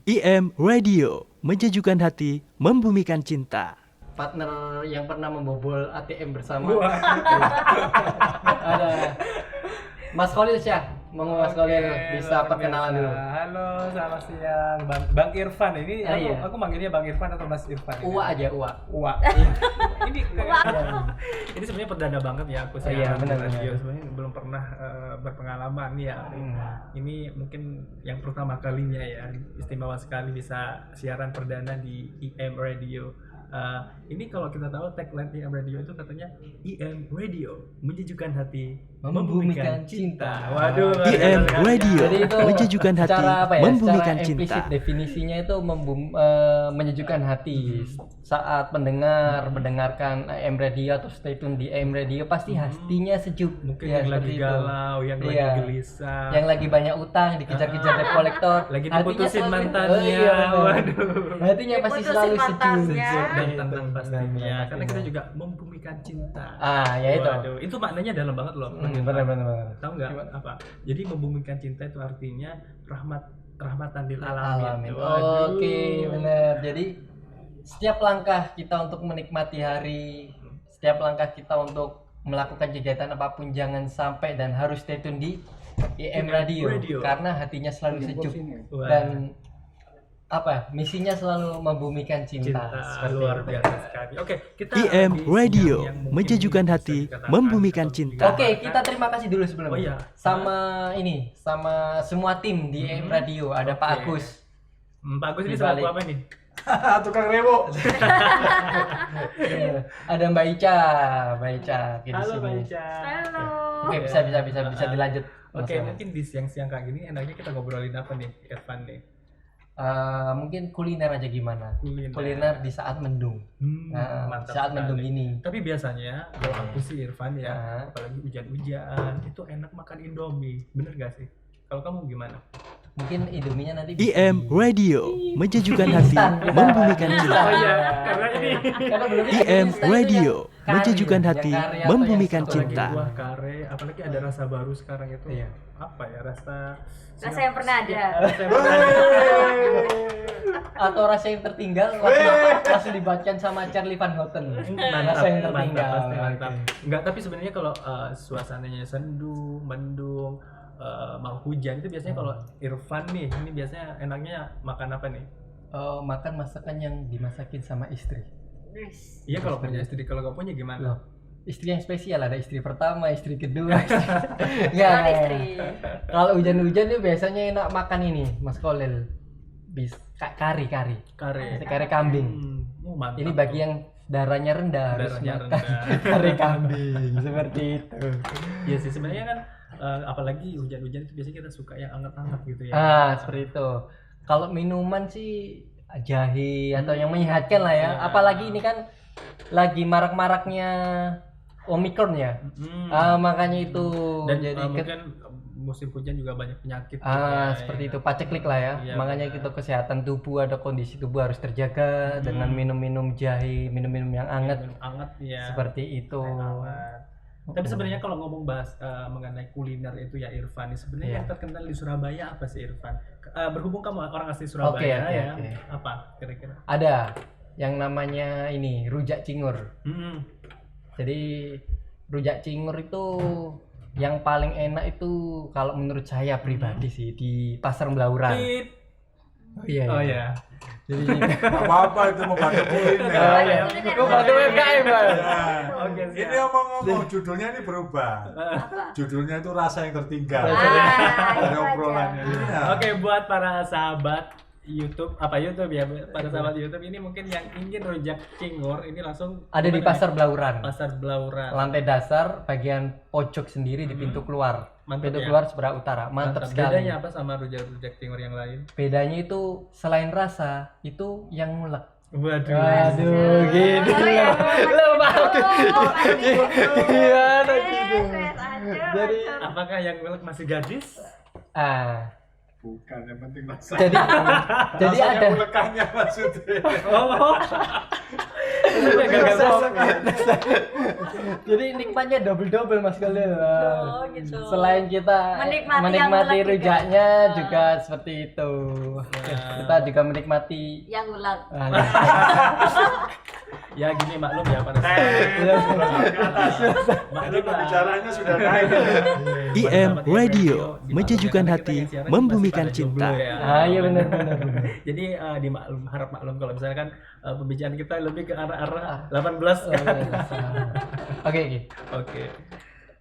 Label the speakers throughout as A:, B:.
A: IM Radio, menjajukan hati, membumikan cinta.
B: Partner yang pernah membobol ATM bersama.
C: Wah.
B: Ada Mas Khalil Syah. Monggo Mas Khalil bisa perkenalan dulu.
C: Halo, selamat siang Bang Irfan. Ini
B: iya.
C: aku manggilnya Bang Irfan atau Mas Irfan?
B: Uwa aja, Uwa.
C: Uwa. Ini ini sebenarnya perdana banget ya aku
B: Iya,
C: siaran di
B: benar,
C: radio.
B: benar.
C: Sebenarnya belum pernah berpengalaman ya. Ini mungkin yang pertama kalinya ya. Istimewa sekali bisa siaran perdana di IM Radio. Ini kalau kita tahu tagline IM Radio itu katanya IM Radio, menjajukan hati, membumikan cinta. Waduh,
A: IM Radio,
B: Jadi itu
A: menjajukan hati,
B: secara
A: membumikan
B: secara implisit
A: cinta.
B: definisinya itu menyejukkan hati. Saat mendengarkan AM Radio atau stay tune di AM Radio pasti hatinya sejuk.
C: Mungkin
B: Ya,
C: yang lagi
B: seperti itu.
C: galau, yang
B: Iya.
C: lagi gelisah,
B: Yang lagi banyak utang dikejar-kejar debt collector,
C: lagi
B: hatinya
C: diputusin
B: selalu-
C: mantannya.
B: Oh, iya, benar.
C: Waduh.
B: Hatinya pasti
D: Diputusin
B: selalu sejuk.
D: mantannya.
C: Dan
B: Gitu,
C: tentang pastinya,
B: benar-benar
C: karena kita
B: pastinya.
C: juga membumikan cinta.
B: Ya itu.
C: Waduh, itu maknanya dalam banget loh.
B: Benar-benar.
C: Tahu nggak
B: Gimana?
C: apa? Jadi membumikan cinta itu artinya rahmatan lil
B: Alamin.
C: alamin. Waduh.
B: Oke, benar. Jadi setiap langkah kita untuk menikmati hari, setiap langkah kita untuk melakukan kegiatan apapun jangan sampai dan harus stay tune di IM Radio,
C: Radio.
B: karena hatinya selalu sejuk
C: Wah.
B: dan misinya selalu membumikan cinta. Seperti
C: Luar
B: itu.
C: biasa sekali. Oke, kita
A: IM
C: di
A: Radio,
C: yang mungkin
A: menjajukan
C: bisa
A: hati,
C: dikatakan
A: membumikan
C: atau
A: cinta.
B: Oke, kita terima kasih dulu sebelumnya.
C: Oh iya.
B: Sama semua tim di IM Radio. Ada Pak
C: Oke.
B: Agus.
C: Pak Agus ini
B: Di
C: selaku
B: balik.
C: apa nih?
E: Tukang rewo.
B: Ada Mbak Ica, di
C: Halo
B: sini.
C: Mbak Ica.
D: Halo.
B: Oke, bisa dilanjut.
C: Oke,
B: Mas.
C: mungkin di siang-siang kayak gini enaknya kita ngobrolin apa nih, Irfan nih?
B: Mungkin kuliner aja gimana?
C: Kuliner.
B: Kuliner di saat mendung.
C: Mantap
B: Saat
C: sekali.
B: mendung ini.
C: Tapi biasanya kalau aku sih Irfan ya,
B: Ah.
C: apalagi hujan-hujan, itu enak makan Indomie. Bener gak sih? Kalau kamu gimana?
B: Mungkin Indominya nanti
A: IM Radio, menjajukan hati,
B: Instan.
A: membumikan cinta.
C: Oh iya, karena ini
B: Karena belum
A: IM
B: instan itu
A: Radio,
B: yang kari,
A: menjajukan
B: yang
A: hati,
B: kari atau
A: membumikan
B: yang satu
C: apalagi
A: cinta.
C: buah kare, apalagi ada rasa baru sekarang itu.
B: Iya.
C: Apa ya? Rasa
D: yang pernah ada.
C: Rasa yang pernah ada.
B: atau rasa yang tertinggal langsung dibacakan sama Charlie Van Houten.
C: Mantap,
B: Rasa yang
C: mantap,
B: tertinggal.
C: pasti mantap.
B: Oke.
C: Enggak, tapi sebenarnya kalau suasananya sendu, mendung, mau hujan itu biasanya kalau Irfan nih, ini biasanya enaknya makan apa nih?
B: Makan masakan yang dimasakin sama istri.
D: Wis.
C: Iya, kalau punya istri, kalau nggak punya gimana?
B: Loh, istri yang spesial, ada istri pertama, istri kedua.
D: Calon
B: Enggak.
D: istri.
B: Kalau hujan-hujan tuh biasanya enak makan ini, Mas Khalil. Kari
C: Kare.
B: kambing.
C: Mantap.
B: Ini bagi
C: tuh.
B: yang darahnya rendah harus
C: Darahnya
B: makan
C: rendah.
B: kari kambing seperti itu.
C: Iya sih, sebenarnya kan apalagi hujan-hujan itu biasanya kita suka yang anget-anget gitu ya.
B: Seperti itu. Kalau minuman sih jahe atau yang menyehatkan lah ya.
C: Iya.
B: Apalagi ini kan lagi marak-maraknya Omikron ya. Makanya itu
C: Dan
B: jadi
C: mungkin musim hujan juga banyak penyakit. gitu ya,
B: seperti
C: ya.
B: itu paceklik lah ya.
C: Iya,
B: Makanya
C: benar.
B: itu kesehatan tubuh, ada kondisi tubuh harus terjaga dengan minum-minum jahe, minum-minum yang hangat
C: Minum anget ya.
B: seperti itu.
C: Hangat. Tapi sebenarnya kalau ngomong bahas mengenai kuliner itu ya Irfan, sebenarnya
B: Iya.
C: yang terkenal di Surabaya apa sih Irfan? Berhubung kamu orang asli Surabaya
B: Oke,
C: ya,
B: oke.
C: apa kira-kira?
B: Ada yang namanya ini rujak cingur. Jadi rujak cingur itu yang paling enak itu kalau menurut saya pribadi sih di Pasar Blauran.
C: Tit.
B: Oh iya.
C: Oh ya.
B: Jadi
E: Gak apa-apa itu mau bantu kuliner.
B: Oh, iya. Gua bantu UMKM, Bang.
E: Ya.
C: Oke, siap.
E: Ini ngomong judulnya ini berubah. Judulnya itu rasa yang tertinggal.
D: Ah,
E: Ada
D: itu
E: obrolannya.
D: aja.
E: Iya.
C: Oke, buat para sahabat YouTube ya, para sahabat YouTube ini mungkin yang ingin rujak cingur ini langsung
B: ada di
C: gimana
B: Pasar
C: nih?
B: Blauran.
C: Pasar Blauran.
B: Lantai dasar bagian pojok sendiri di pintu keluar.
C: Mantap
B: Pintu
C: ya.
B: keluar sebelah utara. Mantap sekali.
C: Bedanya apa sama rujak cingur yang lain?
B: Bedanya itu selain rasa, itu yang ngulek.
C: Waduh.
B: Waduh, gini
D: ya.
B: lo mau gimana gitu. Jadi
C: Apakah yang ngulek masih gadis?
E: Bukan, yang penting rasa.
B: jadi
E: Rasanya
B: ada
E: ulekannya maksudnya.
C: Oh.
B: Jadi nikmatnya double Mas kalian.
D: Oh, gitu.
B: Selain kita
D: Menikmati yang
B: menikmati
D: ulek
B: rujaknya
D: juga.
B: juga seperti itu. Kita juga menikmati
D: Yang ulak.
C: Ya gini maklum ya pada saat
E: Ini pembicaranya sudah naik.
A: IM Radio, menjajukan hati, membumikan cinta.
B: Iya benar.
C: Jadi harap maklum kalau misalkan pembicaraan kita lebih ke arah-arah 18 kan.
B: Oke.
C: Oke.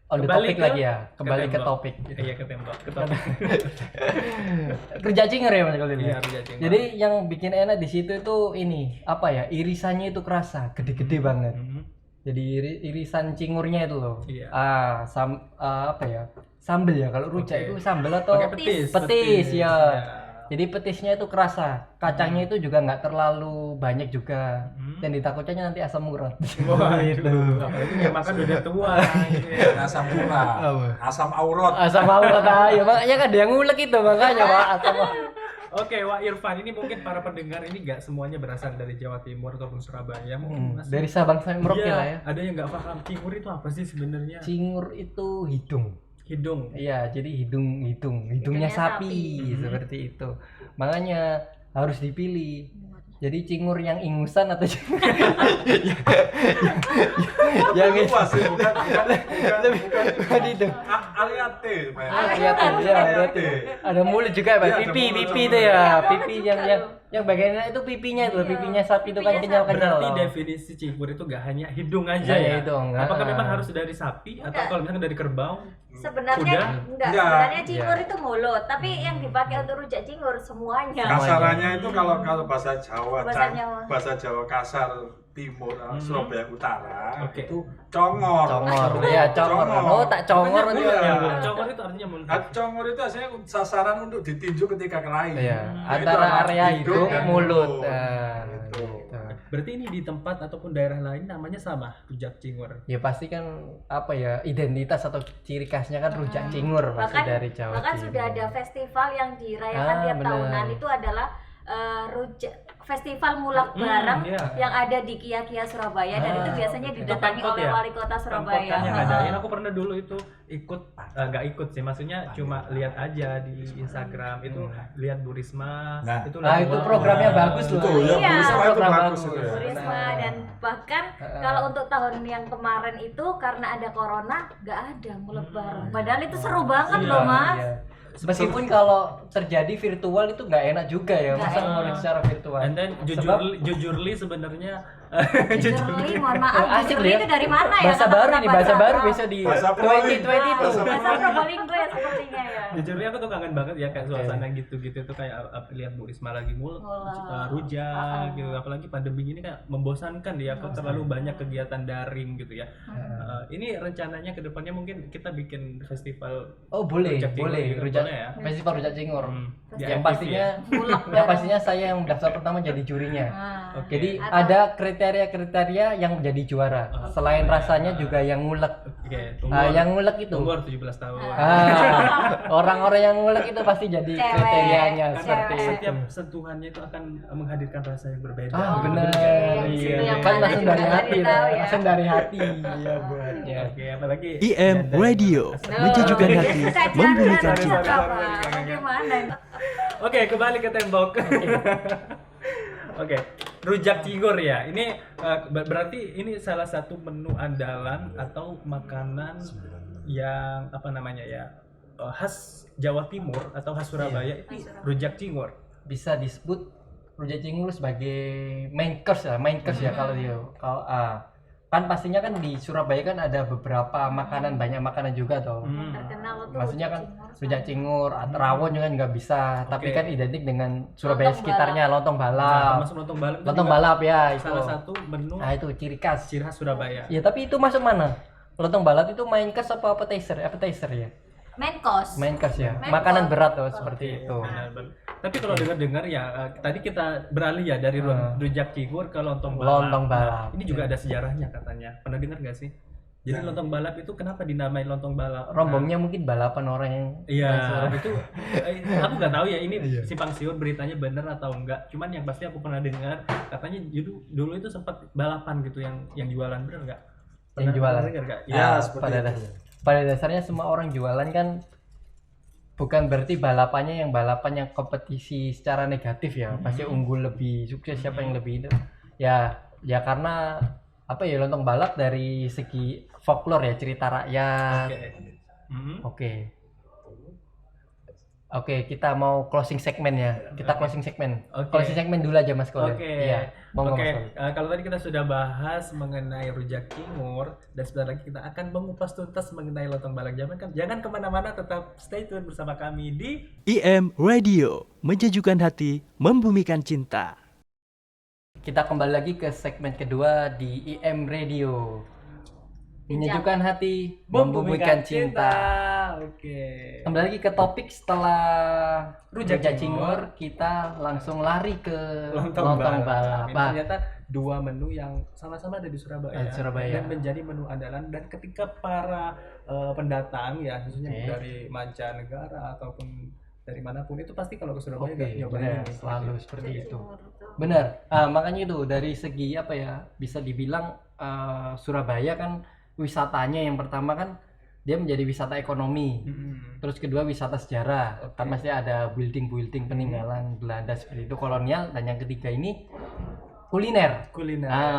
B: On the
C: Kembali
B: topic lagi ya. Kembali ke
C: tembok.
B: topik.
C: Iya ke tembok. Ke topik.
B: Rujak cinger ya Mas kalian.
C: Iya, rujak cinger.
B: Jadi yang bikin enak di situ itu ini apa ya? Irisannya itu kerasa, gede-gede banget. Jadi irisan cingurnya itu loh.
C: Iya.
B: Apa ya? Sambel ya. Kalau rujak
C: Oke.
B: itu sambel atau
C: Pakai petis.
B: Petis, ya.
C: Iya.
B: Jadi petisnya itu kerasa. Kacangnya itu juga nggak terlalu banyak juga. Dan ditakutnya nanti asam urat.
C: Wah, itu. Apalagi yang makan udah tua.
E: Asam urat, asam aurat.
B: Asam urat ayo. Makanya kan ada yang ngulek itu makanya Pak asam.
C: Oke, Wak Irfan, ini mungkin para pendengar ini nggak semuanya berasal dari Jawa Timur ataupun Surabaya. Mungkin masih-
B: Dari Sabang sampai Merauke
C: Iya,
B: lah ya.
C: ada yang nggak paham cingur itu apa sih sebenarnya?
B: Cingur itu hidung.
C: Hidung.
B: Iya, jadi hidungnya
D: Hidungnya
B: sapi,
C: sapi.
B: seperti itu. Makanya harus dipilih. Jadi cingur yang ingusan atau cingur yang itu
E: Lupa sih, bukan
B: bukan itu.
E: aliate.
B: Lihat tuh, ya, lihat tuh. Ada mulut juga, Pak.
E: Iya, ada
B: Pipi
E: mulut
B: itu
E: sama
B: ya,
D: mulut.
B: pipi yang bagiannya itu pipinya itu,
D: Iya.
B: pipinya sapi itu kan
D: Pipinya
B: kenyal-kenyal.
C: Berarti
B: loh.
C: definisi cingur itu gak hanya hidung aja
B: Iya,
C: ya?
B: hidung.
C: Apakah
B: Ah.
C: memang harus dari sapi atau
D: Enggak.
C: kalau misalkan dari kerbau?
D: Sebenarnya
C: Kuda?
D: enggak,
E: Enggak.
D: sebenarnya cingur
B: Iya.
D: itu mulut, tapi yang dipakai untuk rujak cingur semuanya.
E: Kasarannya itu kalau bahasa Jawa,
D: Bahasa Jawa.
E: bahasa Jawa kasar timur, Surabaya Utara,
C: Oke.
E: itu congor.
B: Congor, ya congor. Oh, tak congor
C: Makanya
B: itu.
E: iya.
C: mulut. Congor itu artinya mulut.
E: Congor itu aslinya sasaran untuk ditinju ketika kelahi.
B: Iya,
E: Itu
B: antara area hidung,
E: dan
B: mulut.
E: mulut.
B: Nah,
E: Gitu.
B: gitu.
C: Berarti ini di tempat ataupun daerah lain namanya sama, rujak cingur.
B: Ya pasti kan apa ya identitas atau ciri khasnya kan rujak cingur pasti
D: Bahkan,
B: dari Jawa
D: bahkan
B: Timur.
D: sudah ada festival yang dirayakan
B: Ah,
D: tiap
B: benar.
D: tahunan itu adalah rujak festival mulak bareng
C: iya.
D: yang ada di Kia Surabaya dan itu biasanya
C: Itu
D: didatangi
C: Pemkot
D: oleh
C: ya?
D: wali kota Surabaya.
C: Pemkot kan yang ngadain.
D: Heeh.
C: Aku pernah dulu itu ikut, nggak ikut sih, maksudnya cuma lihat aja di Instagram itu lihat Bu Risma.
E: Nah.
C: itu
B: Ah, itu programnya bagus loh.
E: Itu ya,
D: Iya.
E: Bu Risma itu
B: Program
E: bagus itu ya.
D: Bu Risma
B: Benar.
D: dan bahkan kalau untuk tahun yang kemarin itu karena ada corona nggak ada mulak bareng. Padahal itu seru banget
C: Iya,
D: loh Mas.
B: Iya. Meskipun kalau terjadi virtual itu nggak enak juga ya,
D: Nggak
B: masa
D: enak.
B: ngorek secara virtual.
C: And then jujurly sebenarnya
D: Jujurly, mohon maaf,
B: Asik
D: jujurly
B: ya.
D: itu dari mana ya?
B: Bahasa
D: Kata
B: baru
D: orang
B: nih, bahasa baru
D: Arab.
B: bisa di
E: Bahasa Probolinggo.
B: 2022.
D: Bahasa Probolinggo ya sepertinya ya.
C: jujurly aku tuh kangen banget ya kayak suasana gitu-gitu tuh kayak lihat Bu Risma lagi
D: Mulak.
C: rujak gitu, apalagi pandemi ini kayak membosankan ya, kok terlalu banyak kegiatan daring gitu ya. Ini rencananya ke depannya mungkin kita bikin festival
B: Oh boleh,
C: Rujak cingur
B: boleh
C: gitu,
B: rujak
C: boleh ya?
B: festival rujak cingur.
C: Di
B: Yang
C: MTV
B: pastinya,
D: Mulak
B: yang
D: bareng.
B: pastinya saya yang daftar pertama jadi jurinya.
D: Ah.
C: Oke.
B: Jadi
D: Atau-
B: ada kriteria-kriteria yang menjadi juara. Selain rasanya juga yang ngulek.
C: Oke,
B: Yang ngulek itu.
C: umur 17 tahun.
B: Orang-orang yang ngulek itu pasti jadi
D: Cewek.
B: kriterianya
C: Karena
B: seperti itu.
C: setiap sentuhannya itu akan menghadirkan rasa yang berbeda.
B: Ah
D: Oh,
B: benar.
D: oke.
B: Iya.
D: Yang
B: Kan
D: mana
B: langsung
D: juga
B: dari hati,
D: tahu ya.
B: langsung dari hati. Iya buatnya.
C: Oke, apalagi
A: IM Radio, menjajukan hati, membumikan cinta.
D: Bagaimana?
C: Oke, kembali ke tembok. Oke, rujak cingur ya. Ini berarti ini salah satu menu andalan atau makanan yang apa namanya ya, khas Jawa Timur atau khas Surabaya itu rujak cingur.
B: Bisa disebut rujak cingur sebagai main course ya kalau dia kan pastinya kan di Surabaya kan ada beberapa makanan, banyak makanan juga toh.
D: Terkenal tuh
B: Maksudnya kan
D: cingur.
B: rujak cingur, atau rawon juga nggak bisa, tapi
C: Oke.
B: kan identik dengan Surabaya
D: Lontong
B: sekitarnya, lontong
C: Nah,
B: balap.
C: termasuk lontong balap itu
B: Lontong
C: juga
B: balap ya itu.
C: salah satu menu
B: Nah, itu ciri khas.
C: ciri khas Surabaya.
B: Ya, tapi itu masuk mana? Lontong balap itu main course apa appetizer? Appetizer ya.
D: Main course.
B: Main course ya.
D: Main
B: Makanan
D: course.
B: berat tuh seperti itu.
C: Benar. Tapi kalau dengar-dengar ya tadi kita beralih ya dari rujak cingur ke lontong balap.
B: Lontong balap.
C: Nah, ini juga ada sejarahnya katanya. Pernah dengar nggak sih? Jadi lontong balap itu kenapa dinamai lontong balap?
B: Rombongnya mungkin balapan orang yang
C: Iya, itu aku nggak tahu ya ini simpang siur beritanya benar atau enggak. Cuman yang pasti aku pernah dengar katanya dulu itu sempat balapan gitu yang jualan, benar nggak?
B: Yang jualan.
C: Dengar nggak?
E: Ya, seperti itu.
B: Pada dasarnya semua orang jualan kan bukan berarti balapannya yang kompetisi secara negatif ya. Pasti unggul lebih sukses siapa yang lebih itu. Ya karena apa ya, lontong balap dari segi folklore ya, cerita rakyat. Oke, kita mau closing segmen ya. Kita closing segmen. Closing segmen dulu aja Mas Kolil. Iya.
C: Kalau tadi kita sudah bahas mengenai rujak cingur, dan sebentar lagi kita akan mengupas tuntas mengenai lontong balap. Jangan kemana-mana, tetap stay tune bersama kami di
A: IM Radio, menjajukan hati, membumikan cinta.
B: Kita kembali lagi ke segmen kedua di IM Radio. Menyejukkan hati, membumikan cinta.
C: Oke.
B: Kembali lagi ke topik setelah rujak cingur, kita langsung lari ke lontong balap.
C: Ternyata dua menu yang sama-sama ada di Surabaya, dan menjadi menu andalan, dan ketika para pendatang ya, khususnya dari mancanegara ataupun dari manapun itu pasti kalau ke Surabaya
B: benar, selalu seperti itu. Benar. Makanya itu dari segi apa ya, bisa dibilang Surabaya kan wisatanya yang pertama kan dia menjadi wisata ekonomi. Terus kedua wisata sejarah. Kan masih ada building peninggalan Belanda seperti itu, kolonial, dan yang ketiga ini kuliner.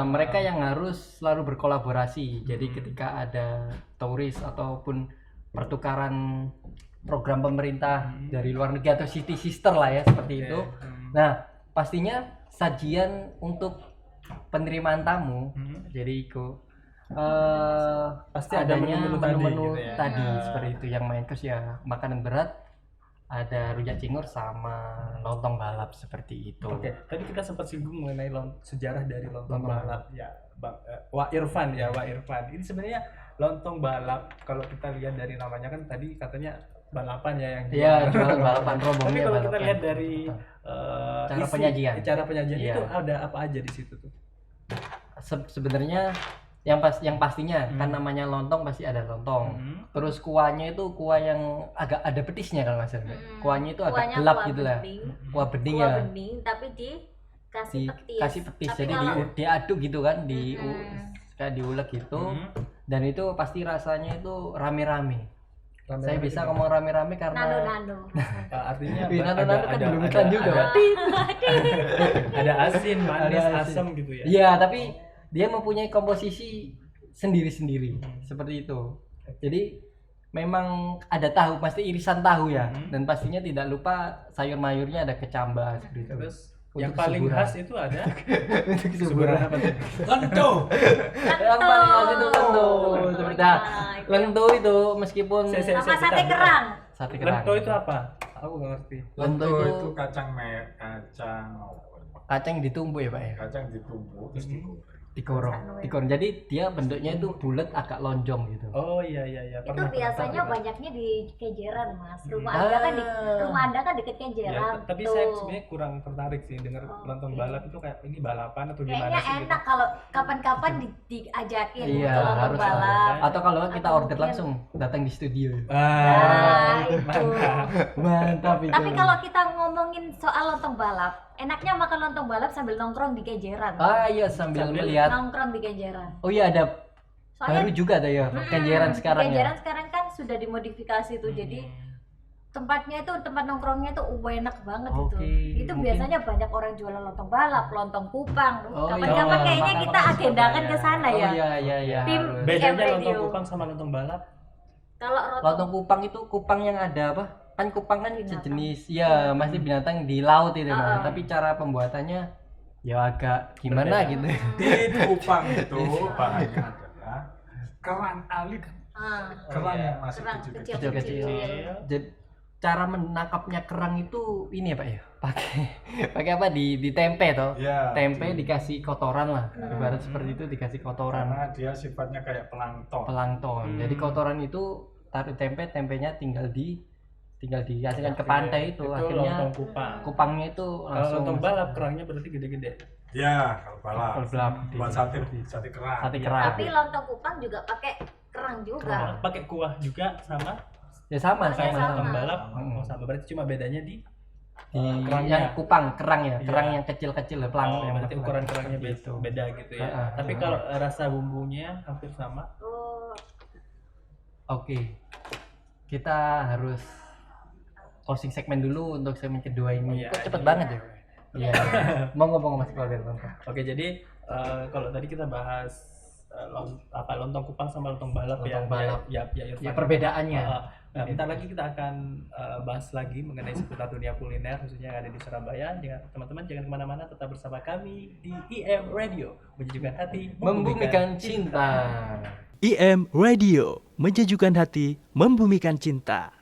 B: Mereka yang harus selalu berkolaborasi. Jadi ketika ada turis ataupun pertukaran program pemerintah dari luar negeri atau city sister lah ya, seperti itu. Nah, pastinya sajian untuk penerimaan tamu. Jadi pasti adanya menu-menu tadi seperti itu. Yang main course ya makanan berat, ada rujak cingur sama lontong balap seperti itu.
C: Tadi kita sempat singgung mengenai sejarah dari lontong balap ya, Wak Irfan. Ini sebenarnya lontong balap kalau kita lihat dari namanya kan tadi katanya balapan ya yang
B: jualan balapan, rombongnya.
C: Tapi kalau kita lihat dari cara penyajian itu ada apa aja di situ tuh?
B: Sebenarnya yang pastinya kan namanya lontong, pasti ada lontong. Terus kuahnya itu kuah yang agak ada petisnya kalau Mas. Kuahnya itu agak gelap gitu lah. Kuah bening ya.
D: Tapi dikasih petis.
B: Jadi diaduk gitu kan, kayak diulek gitu. Dan itu pasti rasanya itu rame-rame. Saya bisa ngomong rame-rame karena
D: nano.
C: Artinya
B: kan belum iklan juga.
C: Ada asin, manis, asam gitu ya.
B: Iya, tapi dia mempunyai komposisi sendiri-sendiri seperti itu. Jadi memang ada tahu, pasti irisan tahu ya. Dan pastinya tidak lupa sayur mayurnya ada kecambah seperti itu.
C: Terus yang paling khas itu ada
B: untuk kesuburan apa tuh?
C: Lento.
B: Yang paling khas itu lento. Seperti lento itu meskipun
D: sama sate kerang.
C: Lento itu apa? Aku nggak ngerti.
E: Lento itu
B: kacang ditumbuk ya Pak ya?
E: Kacang ditumbuk terus
B: dikorong. Jadi dia bentuknya itu bulat agak lonjong gitu.
C: Oh iya.
D: Itu biasanya banyaknya di Kenjeran Mas. Rumah Anda kan deket Kenjeran.
C: Tapi saya sebenarnya kurang tertarik sih dengar lontong balap itu kayak ini balapan atau gimana
D: kayaknya
C: sih?
D: Enak
C: Gitu.
D: kalau kapan-kapan diajakin
B: Iya,
D: lontong
B: harus
D: balap.
B: Atau kalau kita order langsung datang di studio.
D: Itu.
B: Mantap itu.
D: Tapi kalau kita ngomongin soal lontong balap, enaknya makan lontong balap sambil nongkrong di Kenjeran.
B: Iya, sambil melihat.
D: Nongkrong di Kenjeran.
B: Oh iya, ada baru juga ada ya Kenjeran sekarang
D: Kenjeran
B: ya.
D: sekarang kan sudah dimodifikasi tuh. Jadi tempatnya itu, tempat nongkrongnya itu enak banget itu. Itu biasanya banyak orang jualan lontong balap, lontong kupang. Kapan-kapan kayaknya kita agendakan ke sana ya.
B: Iya.
D: Tim
C: Bedanya
D: IM
C: lontong
D: Radio.
C: kupang sama lontong balap?
D: Kalau
B: Lontong kupang itu kupang yang ada apa? Kan kupang kan sejenis ya masih binatang di laut itu kan. Tapi cara pembuatannya ya agak gimana gitu.
E: Di kupang itu bahannya adalah kerang alit. Kerang yang masih
B: Kecil-kecil. Jadi cara menangkapnya kerang itu ini ya Pak ya, pakai apa di tempe toh
E: Ya,
B: tempe dikasih kotoran lah, ibarat seperti itu, dikasih kotoran
E: karena dia sifatnya kayak plankton.
B: Jadi kotoran itu taruh tempenya tinggal tinggal dikasihkan ke pantai itu akhirnya
C: lontong kupang.
B: kupangnya itu
C: Kalau
B: langsung
C: lontong balap kerangnya berarti gede-gede.
E: Ya, kalau balap.
B: Kalau balap.
E: Buat sate kerang.
B: sate kerang.
D: Tapi lontong kupang juga pakai kerang juga.
C: Pakai kuah juga sama
B: Ya sama
C: kayak
D: sama.
C: lontong balap.
B: Hmm.
C: Oh, sama berarti cuma bedanya di
B: yang kupang kerang ya, kerang
C: Iya.
B: yang kecil-kecil ya, pelang.
C: Oh,
B: yang
C: berarti
B: pelang.
C: ukuran kerangnya
B: Gitu.
C: beda gitu ya.
B: Heeh.
C: Tapi kalau rasa bumbunya hampir sama.
D: Oh,
B: Oke. Kita harus closing segmen dulu untuk segmen kedua ini.
C: Iya,
B: Kok cepet
C: ini-
B: banget ya? Iya. Mau ngomong Mas keluarga nonton.
C: Oke, jadi kalau tadi kita bahas lontong kupang sama lontong balap
B: Lontong balap.
C: ya
B: Ya perbedaannya.
C: Nah, bentar lagi kita akan bahas lagi mengenai seputar dunia kuliner khususnya yang ada di Surabaya. Teman-teman jangan kemana-mana, tetap bersama kami di IM Radio, menjadikan hati
B: Membumikan cinta.
A: IM Radio, menjajukan hati, membumikan cinta.